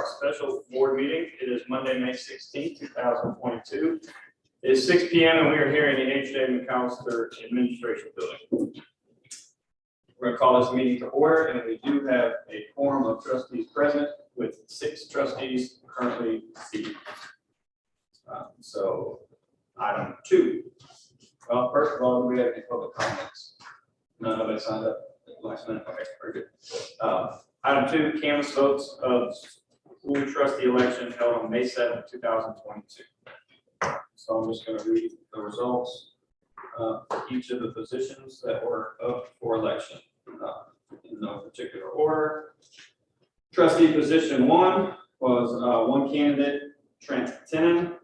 special board meeting. It is Monday, May 16th, 2022. It is 6 p.m. and we are here in the H.J. McAllister Administration Building. We're going to call this meeting to order, and we do have a quorum of trustees present with 6 trustees currently seated. So, item 2. Well, first of all, we have any public comments. Nobody signed up last minute. Okay, very good. Item 2, canvass votes of school trustee election held on May 7th, 2022. So I'm just going to read the results for each of the positions that were up for election in no particular order. Trustee position 1 was one candidate, Trent Tennant,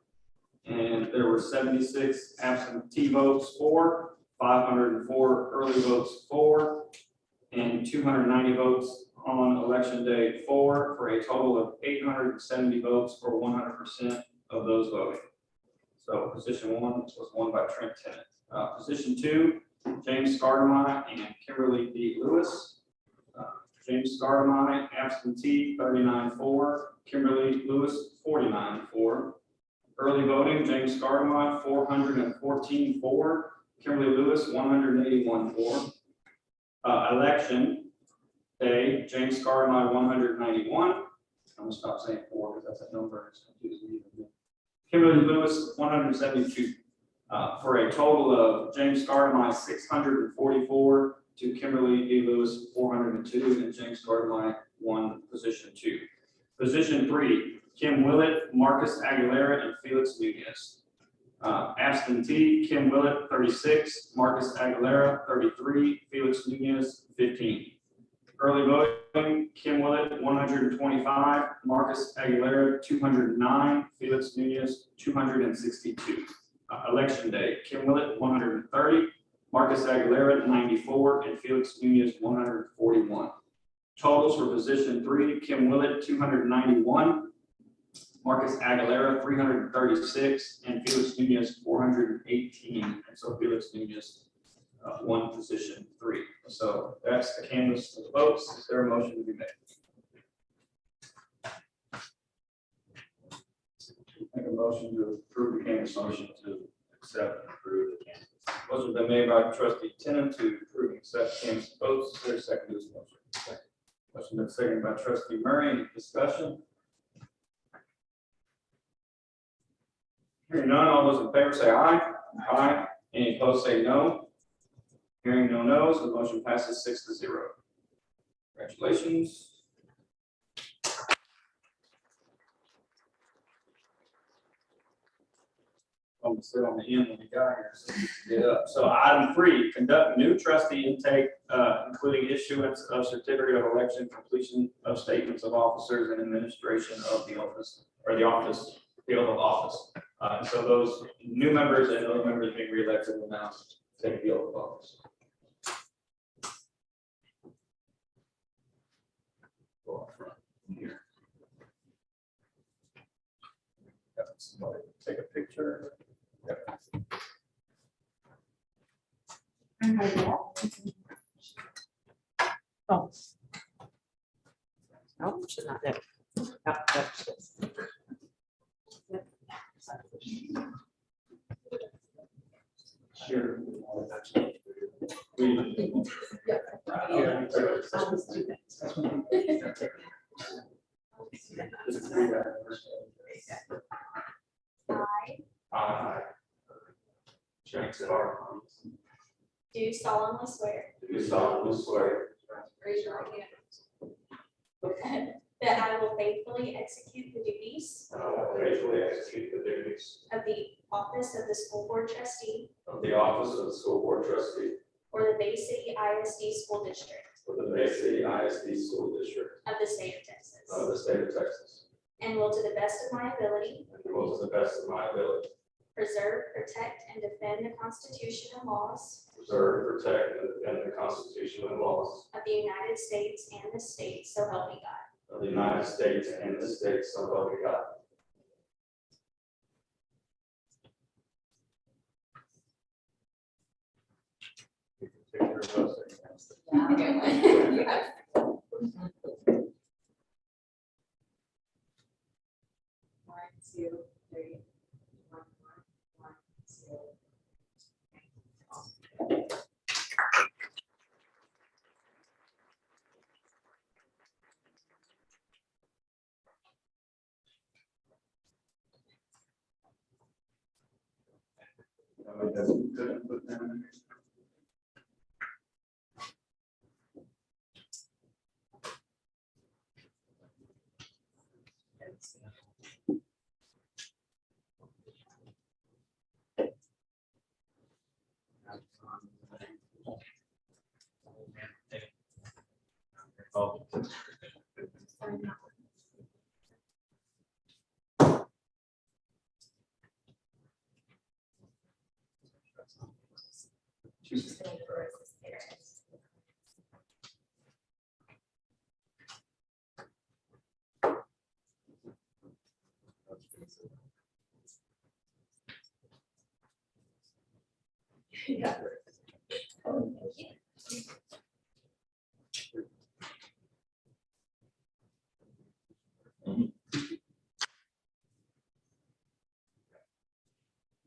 and there were 76 absentee votes for, 504 early votes for, and 290 votes on election day for a total of 870 votes or 100% of those voting. So position 1 was won by Trent Tennant. Position 2, James Scardamai and Kimberly D. Lewis. James Scardamai, absentee, 39 for, Kimberly Lewis, 49 for. Early voting, James Scardamai, 414 for, Kimberly Lewis, 181 for. Election day, James Scardamai, 191. I'm going to stop saying 4 because that's a number. It's confusing me. Kimberly Lewis, 172. For a total of James Scardamai, 644 to Kimberly D. Lewis, 402, and James Scardamai won position 2. Position 3, Kim Willett, Marcus Aguilera, and Felix Nunez. Absentee, Kim Willett, 36, Marcus Aguilera, 33, Felix Nunez, 15. Early voting, Kim Willett, 125, Marcus Aguilera, 209, Felix Nunez, 262. Election day, Kim Willett, 130, Marcus Aguilera, 94, and Felix Nunez, 141. Totals for position 3, Kim Willett, 291, Marcus Aguilera, 336, and Felix Nunez, 418. And so Felix Nunez won position 3. So that's the canvas of the votes. Is there a motion to be made? Make a motion to approve the canvas. Motion to accept and approve the canvas. Motion been made by trustee Tennant to approve and accept canvas votes. Is there a second to this motion? Second. Motion been seconded by trustee Murray. Any discussion? Hearing none, all those in favor say aye. Aye. Any opposed say no. Hearing no no's, the motion passes 6-0. Congratulations. I'm going to sit on the end when we got here. So, get up. So item 3, conduct new trustee intake, including issuance of certificate of election, completion of statements of officers, and administration of the office or the office field of office. So those new members and those members being reelected will now take the oath of office. Go up front here. Somebody take a picture. Yep. Oh. No, should not there. No, that's just. Sure. I, James Scardamai, Do solemnly swear. do solemnly swear Raise your right hand. That I will faithfully execute the duties that I will faithfully execute the duties of the office of the school board trustee of the office of the school board trustee for the Bay City ISD School District for the Bay City ISD School District of the state of Texas, of the state of Texas, and will to the best of my ability and will to the best of my ability preserve, protect, and defend the Constitution and laws preserve, protect, and defend the Constitution and laws of the United States and this state, so help me God. of the United States and the state, so help me God. 2, 3, 1, 1, 2. Couldn't put them in. Yeah. I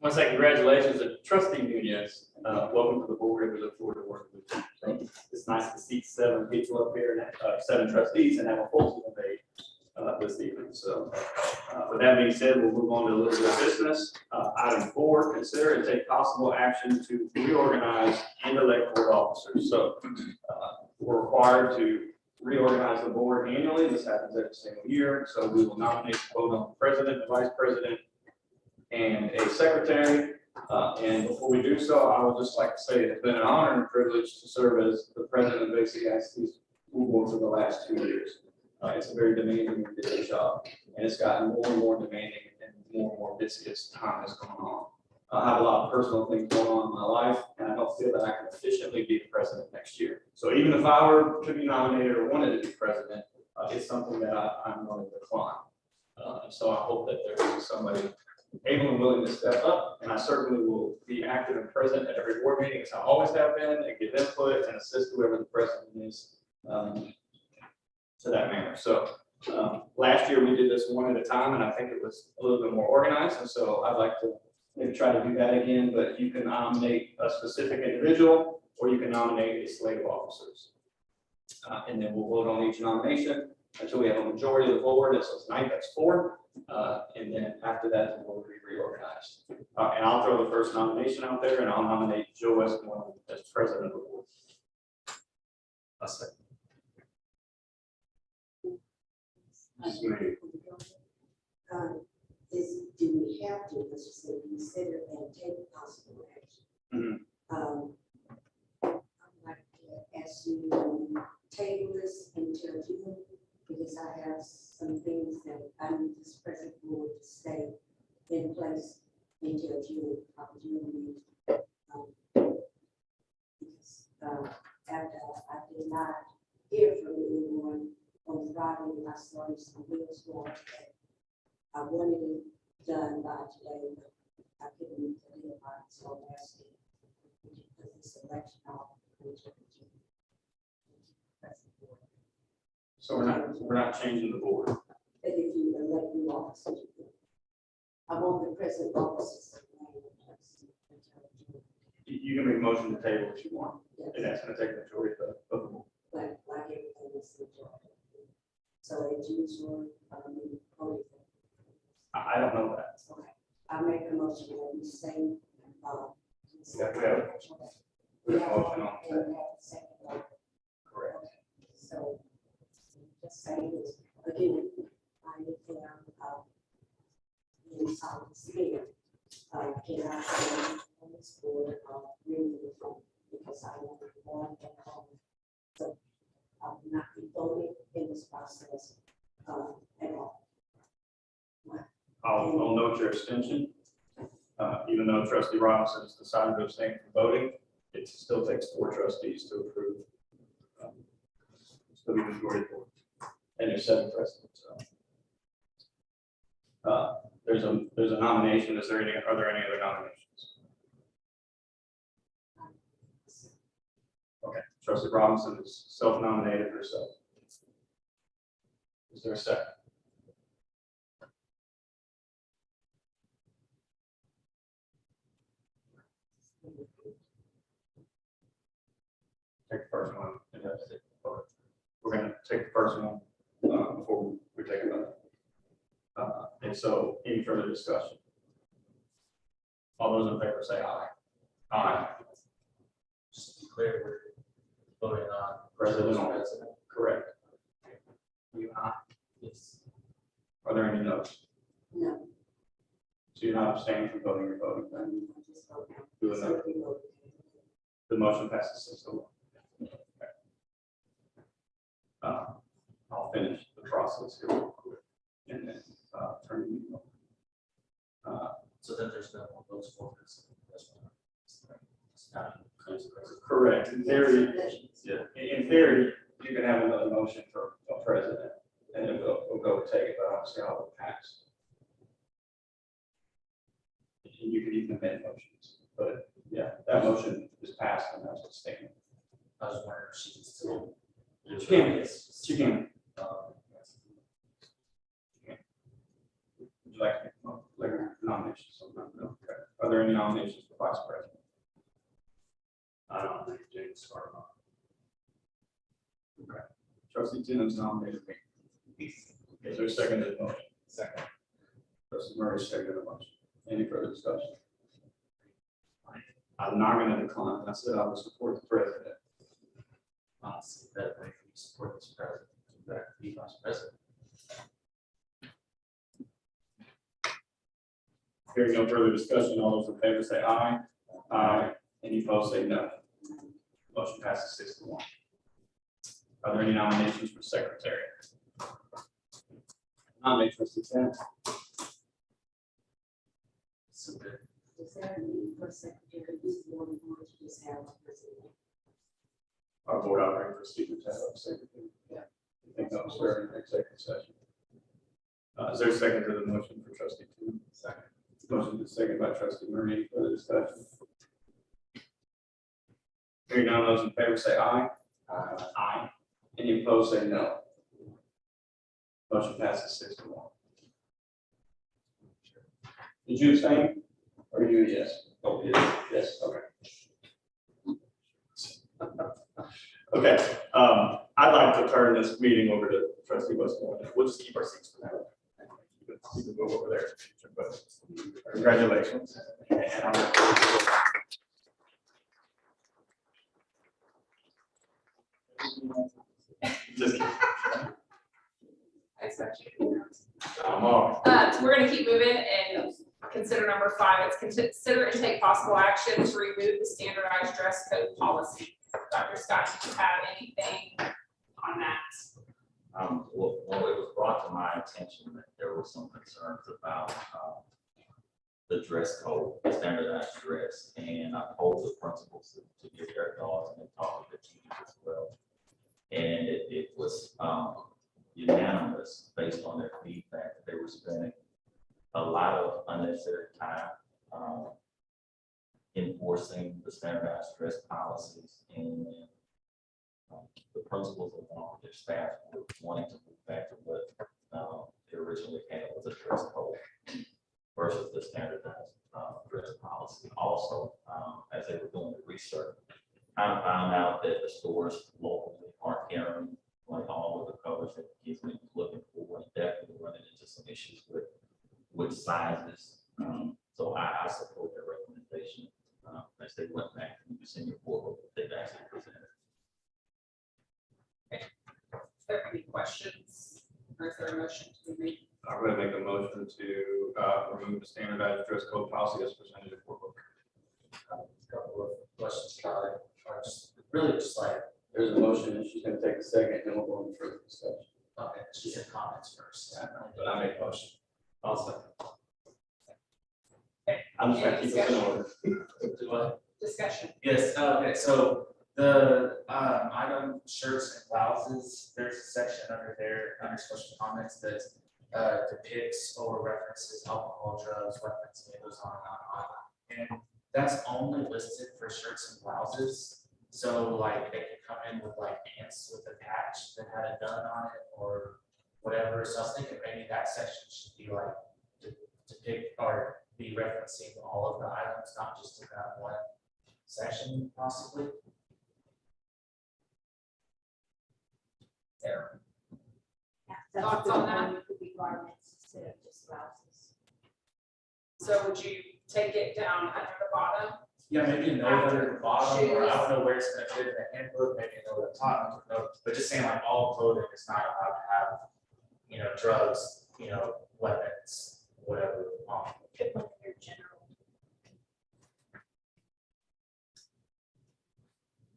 want to say congratulations to trustee Nunez. Welcome to the board. We look forward to working with you. So it's nice to see 7 people up here and 7 trustees and have a full debate this evening. So with that being said, we'll move on to a little bit of business. Item 4, consider and take possible action to reorganize and elect board officers. So we're required to reorganize the board annually. This happens every single year. So we will nominate, vote on the president, the vice president, and a secretary. And before we do so, I would just like to say it's been an honor and privilege to serve as the president of Basic ICT's school board for the last 2 years. It's a very demanding and busy job, and it's gotten more and more demanding and more busy as time has gone on. I have a lot of personal things going on in my life, and I don't feel that I can efficiently be the president next year. So even if I were to be nominated or wanted to be president, it's something that I'm going to decline. And so I hope that there is somebody able and willing to step up, and I certainly will be active and present at every board meeting, as I always have been, and give input and assist whoever the president is to that manner. So last year we did this one at a time, and I think it was a little bit more organized, and so I'd like to maybe try to do that again, but you can nominate a specific individual, or you can nominate a slate of officers. And then we'll vote on each nomination until we have a majority of the board, and so tonight that's 4. And then after that, we'll be reorganized. And I'll throw the first nomination out there, and I'll nominate Joe Westmoreland as president of the board. I'll second. Do we have to, let's just say, consider and take possible action? I'd like to ask you to table this until June, because I have some things that I need this present board to stay in place until June, because after I did not hear from anyone on Friday, I started some wheels going. I wanted it done by today, but I couldn't meet the deadline, so I'm asking if you put this election off until June. So we're not changing the board. But if you elect new officers, I want the present officers. You can make a motion to table if you want, Yes. and that's going to take the majority of the board. Like everything is the job. So it's usual, voting. I don't know that. Okay, I make a motion that we say, Yeah, we have a motion on and we have a second. Correct. So, just saying this, again, I declare, in solid spirit, can I say on this board, really, because I want to want and so I will not be voting in this process, at all. I'll note your abstention. Even though trustee Robinson has decided to abstain from voting, it still takes 4 trustees to approve. Still be the majority board. And there's 7 presidents. So. There's a nomination. Are there any other nominations? Okay, trustee Robinson is self-nominated herself. Is there a second? Take the first one, and that's it. We're gonna take the first one, before we take another. And so, any further discussion? All those in favor say aye. Aye. Just to be clear, we're voting on President. president. Correct. You aye. Yes. Are there any no's? No. So you're not abstaining from voting, you're voting, then I just vote no. do So another. we vote. The motion passes 6-1. I'll finish the process here real quick, and then, turn the meeting over. So then there's no more votes for this. It's not inclusive. Correct, in theory, yeah, in theory, you can have another motion for a president, and then we'll go take it, but I don't see how it will pass. And you could even amend motions, but yeah, that motion is passed, and that's what's standing. I was wondering if she can still. She can. She can. Would you like to make nominations? Okay. Are there any nominations for vice president? I don't think James started on. Okay. Trustee Jennings nominated me. Is there a second to the motion? Second. Trustee Murray seconded the motion. Any further discussion? I'm not going to decline. I said I would support the president. Honestly, that way we support this president, that be vice president. Hearing no further discussion, all those in favor say aye. Aye. Any opposed say no. Motion passes 6-1. Are there any nominations for secretary? Nominate trustee Jennings. So good. Is there a need for secretary, this board, we want to just have a president? Our board operating procedures have a secretary. Yeah. I think that was during the executive session. Is there a second to the motion for trustee two? Second. Motion is second by trustee Murray. Any further discussion? Hearing none, those in favor say aye. Aye. Any opposed say no. Motion passes 6-1. Did you abstain? Or you a yes? Oh, yes. Yes, okay. Okay, I'd like to turn this meeting over to trustee Westmoreland. We'll just keep our seats for now. You can go over there in the future, but congratulations. And I'm just kidding. I'm off. So we're gonna keep moving and consider number 5. It's consider and take possible action to remove the standardized dress code policy. Dr. Scott, do you have anything on that? Well, it was brought to my attention that there were some concerns about the dress code, standardized dress, and I told the principals to get their thoughts and talk with the teachers as well. And it was unanimous based on their feedback that they were spending a lot of unnecessary time enforcing the standardized dress policies, and the principals along with their staff were wanting to move back to what they originally had was a dress code versus the standardized dress policy. Also, as they were doing the research, I found out that the stores locally aren't carrying like all of the colors that kids may be looking for, and definitely running into some issues with sizes. So I support their recommendation as they went back to the senior board that they've actually presented. Is there any questions or is there a motion to be made? I'm going to make a motion to remove the standardized dress code policy as presented in board book. A couple of questions about it. Really just like, There's a motion, and she's going to take a second, and then we'll go into further discussion. okay, she said comments first. But I make a motion. I'll second. Okay. I'm just going to keep us in order. Do I? Discussion. Yes, okay, so the item shirts and blouses, there's a section under there, under special comments that depicts or references alcohol, drugs, weapons, and it goes on and on and on. And that's only listed for shirts and blouses. So like they could come in with like pants with a patch that had a gun on it or whatever. So I was thinking maybe that section should be like depict or be referencing all of the items, not just about one section possibly. There. Yeah, that's a Thoughts good on that? one. It could be garments instead of just blouses. So would you take it down under the bottom? Yeah, maybe a note After under the bottom, or I shoes. don't know where it's gonna fit in the handbook, maybe a note at the top, I don't know, but just saying like all clothing is not allowed to have, you know, drugs, you know, weapons, whatever, Could put in your general.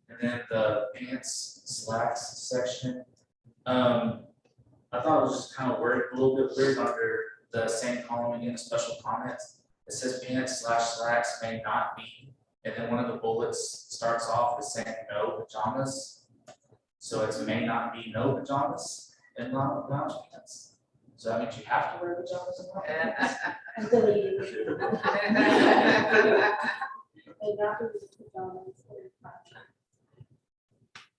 And then the pants slacks section, I thought it was just kind of weird, a little bit weird under the same column again, special comments. It says pants / slacks may not be, and then one of the bullets starts off with saying no pajamas. So it's may not be no pajamas in lounge pants. So that means you have to wear pajamas in lounge pants. I'm deleting it. And not the pajamas.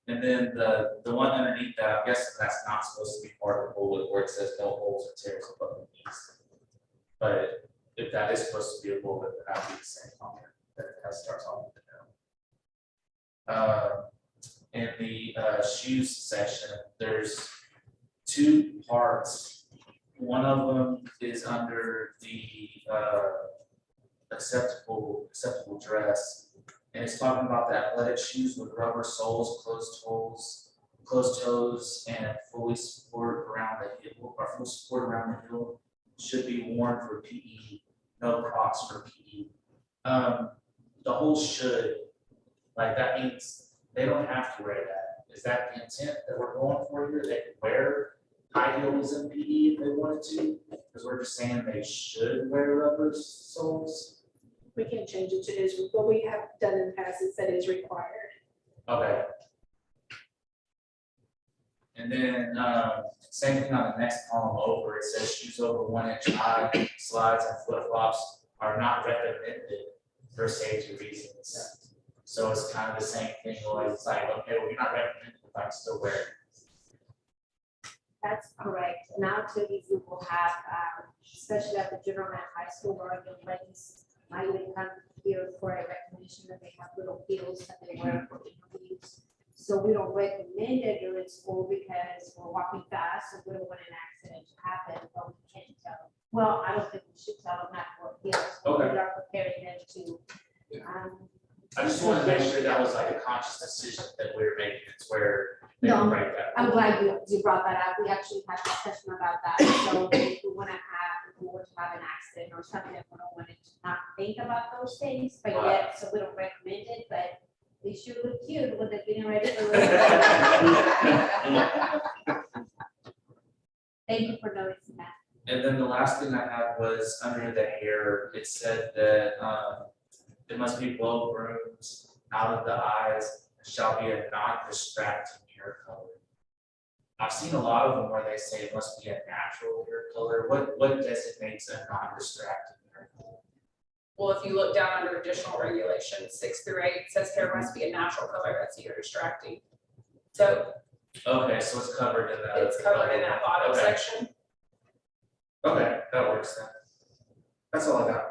And then the one underneath that, I'm guessing that's not supposed to be part of the bullet where it says no holes or tears above the knees. But if that is supposed to be a bullet, then that would be the same comment that it starts off with the no. In the shoes section, there's two parts. One of them is under the acceptable dress. And it's talking about the athletic shoes with rubber soles, closed toes, and fully support around the heel, or full support around the heel, should be worn for PE, no Crocs for PE. The whole should, like that means they don't have to wear that. Is that the intent that we're going for here? They could wear high heels in PE if they wanted to, because we're just saying they should wear rubber soles. We can change it to is, what we have done in the past is that is required. Okay. And then, same thing on the next column over, it says shoes over 1 inch high, slides and flip flops are not recommended for safety reasons. So it's kind of the same thing, like, it's like, okay, well, you're not recommended, but I'm still wearing it. That's correct. And I'll tell you, we will have, especially at the junior high school, where young ladies might even come here for a recognition that they have little heels that they wear for interviews. So we don't recommend it during school because we're walking fast and we don't want an accident to happen, but we can't tell them. Well, I don't think we should tell them not to wear heels. but Okay. We are preparing them to. I just wanted to make sure that was like a conscious decision that we were making, it's where they No, would break that. I'm glad you brought that up. We actually had a discussion about that. So if we want to have, if we were to have an accident or something, we don't want to not think about those things, but yet, so we don't recommend it, but they sure look cute when they're getting ready for. Thank you for noticing that. And then the last thing I had was under the hair, it said that it must be well groomed, out of the eyes, shall be a non-distracting hair color. I've seen a lot of them where they say it must be a natural hair color. What designates a non-distracting hair color? Well, if you look down under additional regulations, 6 through 8, it says hair must be a natural color that's either distracting. So Okay, so it's covered in that. it's covered in that bottom Okay. section. Okay, that works then. That's all I got.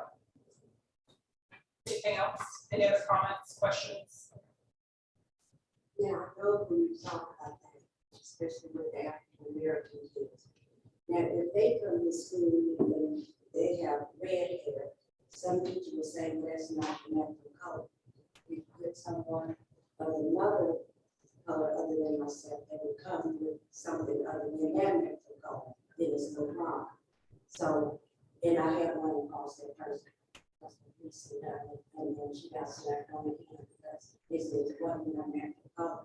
Anything else? Any other comments, questions? Now, I know when you talk about that, especially with the African American kids. Now, if they come to school and they have red hair, some teacher will say, well, that's not the natural color. You put someone of another color other than myself, they would come with something other than their natural color, then it's no problem. So, and I had one across that person. And then she got slapped on the hand because it says it wasn't my natural color.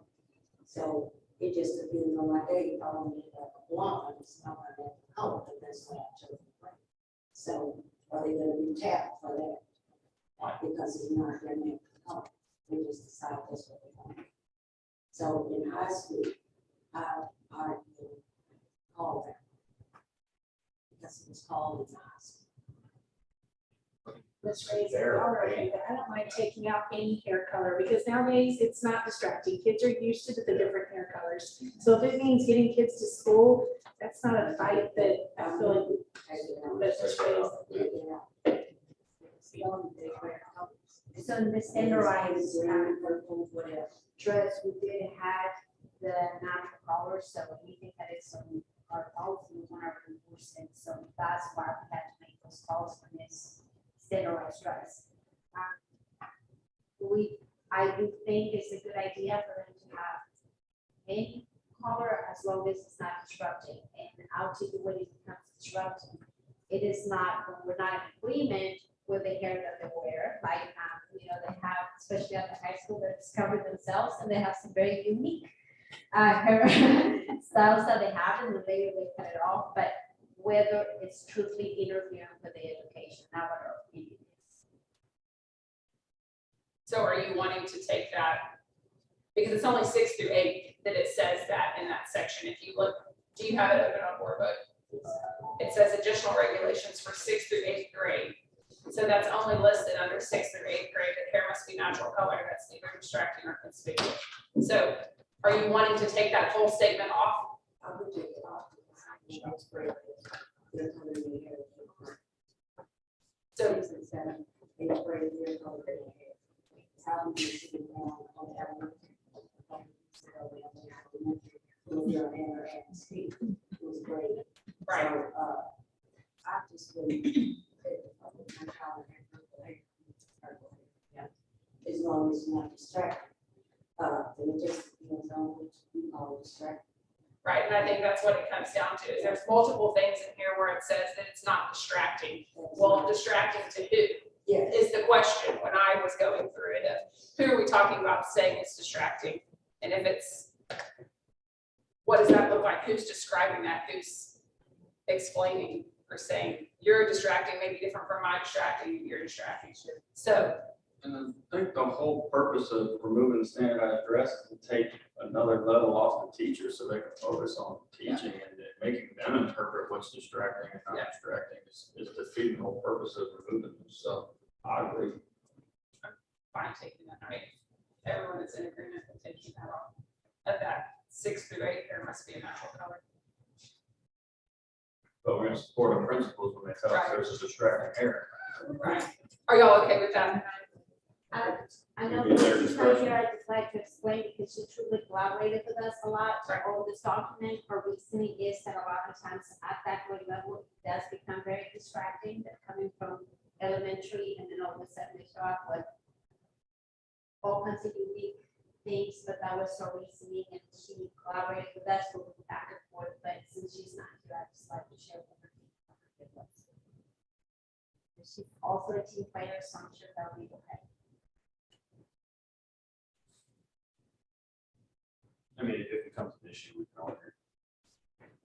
So it just depends on my day, if I want to get like a blonde, it's not my natural color, but that's what I chose to bring. So are they gonna be tapped for that? Because it's not their natural color, they just decide that's what they want. So in high school, I call that. Because it was called in high school. Let's raise it already, but I don't mind taking out any hair color because nowadays it's not distracting. Kids are used to the different hair colors. So if it means getting kids to school, that's not a fight that I feel like. But let's raise. So So in the standardized Green, purple, whatever. dress, we did have the natural color, so we think that it's on our policy, we want to enforce it, so that's why we had to make those calls for this standardized dress. I do think it's a good idea for them to have any color as long as it's not disrupting, and I'll tell you when it becomes disrupting. It is not, when we're not in agreement with the hair that they wear, like, they have, especially at the high school, they discover themselves, and they have some very unique hair styles that they have, and then later they cut it off, but whether it's truly interfering with the education, not what our opinion is. So are you wanting to take that? Because it's only 6 through 8 that it says that in that section. If you look, do you have it open on board book? It says additional regulations for 6th through 8th grade. So that's only listed under 6th through 8th grade. The hair must be natural color. That's neither distracting or conspicuous. So are you wanting to take that whole statement off? I would take it off. That's great. They're coming in here. So, 6 and 7, 8th grade, they're coming in here. How do you see them on that? It was great. right, So, I just really. As long as you're not distracted. Then it just depends on which you call distracted. right. And I think that's what it comes down to is there's multiple things in here where it says that it's not distracting. Well, distracting to who Yes. is the question when I was going through it. Who are we talking about saying it's distracting? And if it's, what does that look like? Who's describing that? Who's explaining or saying you're distracting may be different from my distracting, you're distracting. So, And I think the whole purpose of removing the standardized dress is to take another level off the teacher so they can focus on teaching and then making them interpret what's distracting and not distracting is defeating the whole purpose of removing them. So I agree. fine taking that, right? Everyone is in agreement with taking that off. At that 6 through 8, there must be a natural color. But we're gonna support our principals when they tell us there's a distracting hair. Right. Are y'all okay with that? I know Maybe their she's not discretion. here, I just like to explain because she truly collaborated with us a lot. Right. All this document or reasoning is that a lot of times at that grade level, it does become very distracting. They're coming from elementary and then all of a sudden they show up with all kinds of unique things, but that was her reasoning and she collaborated with us, we'll go back and forth, but since she's not here, I just like to share with her. She's also a team player, so I'm sure that'll be okay. I mean, if it becomes an issue, we can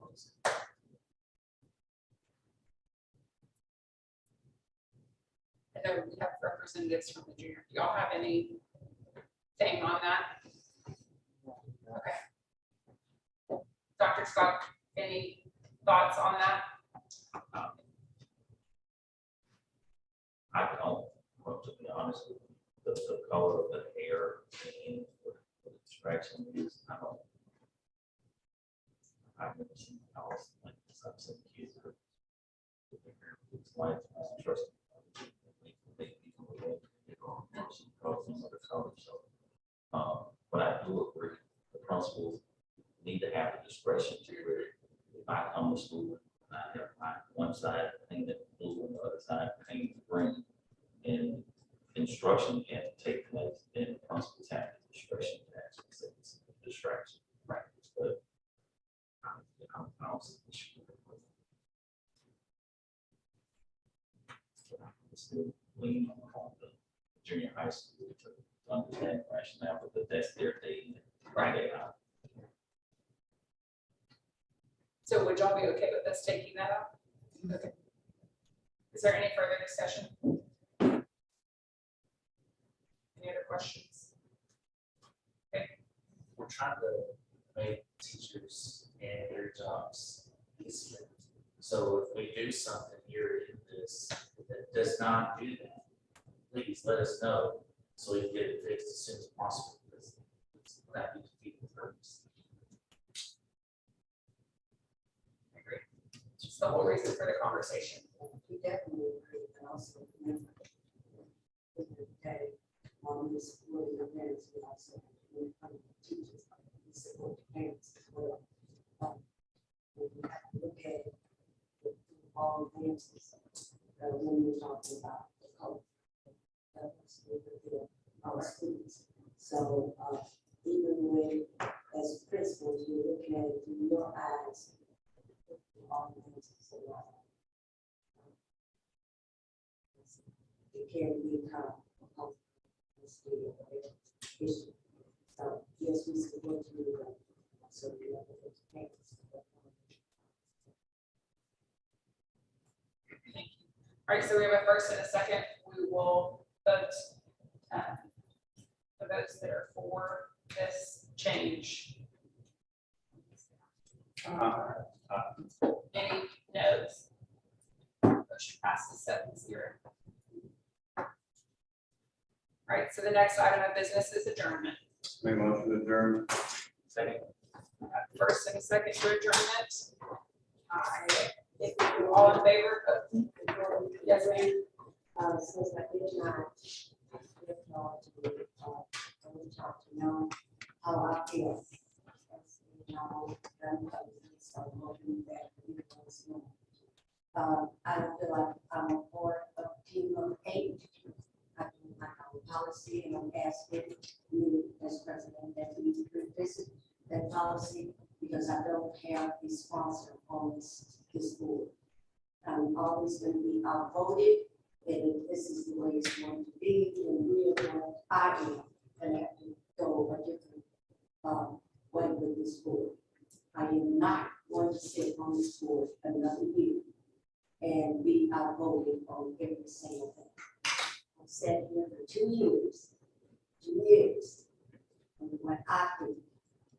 always. I know we have representatives from the junior. Do y'all have anything on that? Okay. Dr. Scott, any thoughts on that? I don't, well, to be honest with you, the color of the hair and what the distraction is, I've never seen else like this. I've seen kids that are. It's like, trust. But I do agree, the principals need to have the discretion to where if I come to school, I have my one side painted blue and the other side painted green. And instruction can take place, and the principals have the discretion to actually say it's a distraction. Right. But I don't see the issue with it. I'm still leaning on the junior high school to understand rationale, but that's their day. Right. So would y'all be okay with us taking that out? Okay. Is there any further discussion? Any other questions? We're trying to make teachers and their jobs easier. So if we do something here in this that does not do that, please let us know so we can get it fixed as soon as possible. Because it's not be defeating the purpose. I agree. Just the whole reason for the conversation. We definitely agree, and also remember, all dances, when we're talking about the code. Our students. So, even when, as principals, you're looking at it through your eyes, all dances are not. It can become a state issue. So, yes, we support you, but so we have to take. All right, so we have a first and a second. We will vote. The votes that are for this change. Any no's? Motion passes 7-0. All right, so the next item of business is adjournment. Make motion to adjourn. Second. First and a second to adjournment. If you all in favor, yes, ma'am. Since I did not, I would talk to know how I feel. I feel like I'm a part of a team of 8. I do my own policy and I'm asking you as president that we revisit that policy because I don't have a sponsor on this board. I'm always going to be outvoted. And if this is the way it's going to be, then we are going, I am going to have to go a different way with this board. I am not going to sit on this board another year and be outvoted on every single thing. I've sat here for 2 years, 2 years, and what I think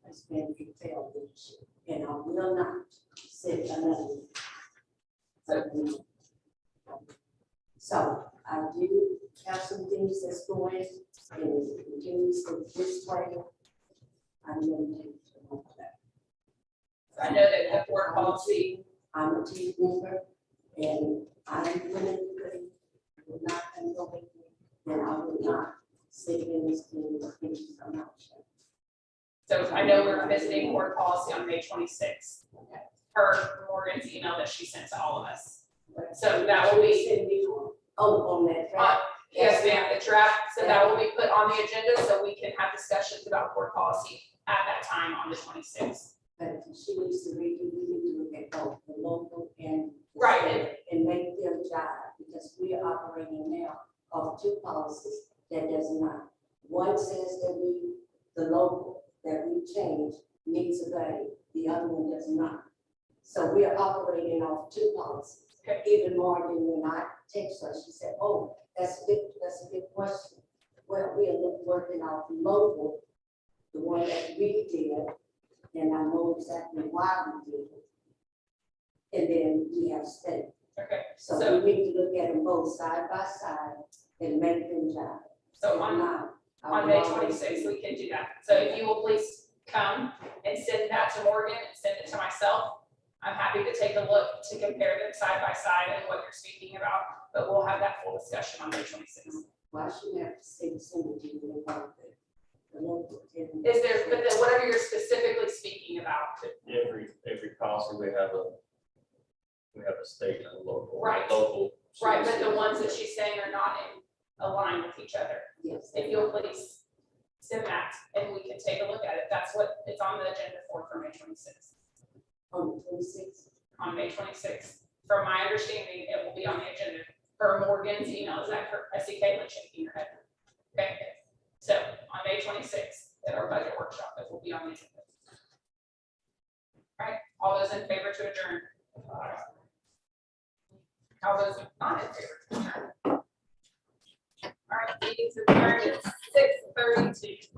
has been a failed leadership, and I will not sit another year. So I do have some things that's going, and if it continues this way, I'm going to take that. I know that the board policy, I'm a team member, and I'm willing to be, I will not go with me, and I will not sit in this team or think I'm not sure. so I know we're visiting board policy on May 26th. Per Morgan's email that she sent to all of us. So that will be, Send me on, on that draft. yes, ma'am, the draft, so that will be put on the agenda so we can have discussions about board policy at that time on the 26th. But she needs to read, we need to look at both the local and. the Right. state And make them jive, because we are operating now of 2 policies that does not. One says that the local that we change needs a value, the other one does not. So we are operating off 2 policies. Okay. Even Morgan, when I text her, she said, oh, that's a big question. Well, we are working off local, the one that we did, and I know exactly why we did it. And then we have state. Okay, So So- we need to look at them both side by side and make them jive. so If on not, I On will May always 26th, be- we can do that. So if you will please come and send that to Morgan and send it to myself. I'm happy to take a look to compare them side by side and what you're speaking about, but we'll have that full discussion on May 26th. Why should we have to say the synergy about the local? Is there, but then whatever you're specifically speaking about, Every policy, we have a state and a local. Right. Local. right, but the ones that she's saying are not in aligned with each other. Yes. If you'll please send that and we can take a look at it. That's what it's on the agenda for May 26th. On the 26th. On May 26th. From my understanding, it will be on the agenda per Morgan's email. Is that correct? I see Caitlin shaking her head. Okay, so on May 26th, at our budget workshop, it will be on the agenda. All right, all those in favor to adjourn? All those not in favor to adjourn? All right, meeting's adjourned at 6:32.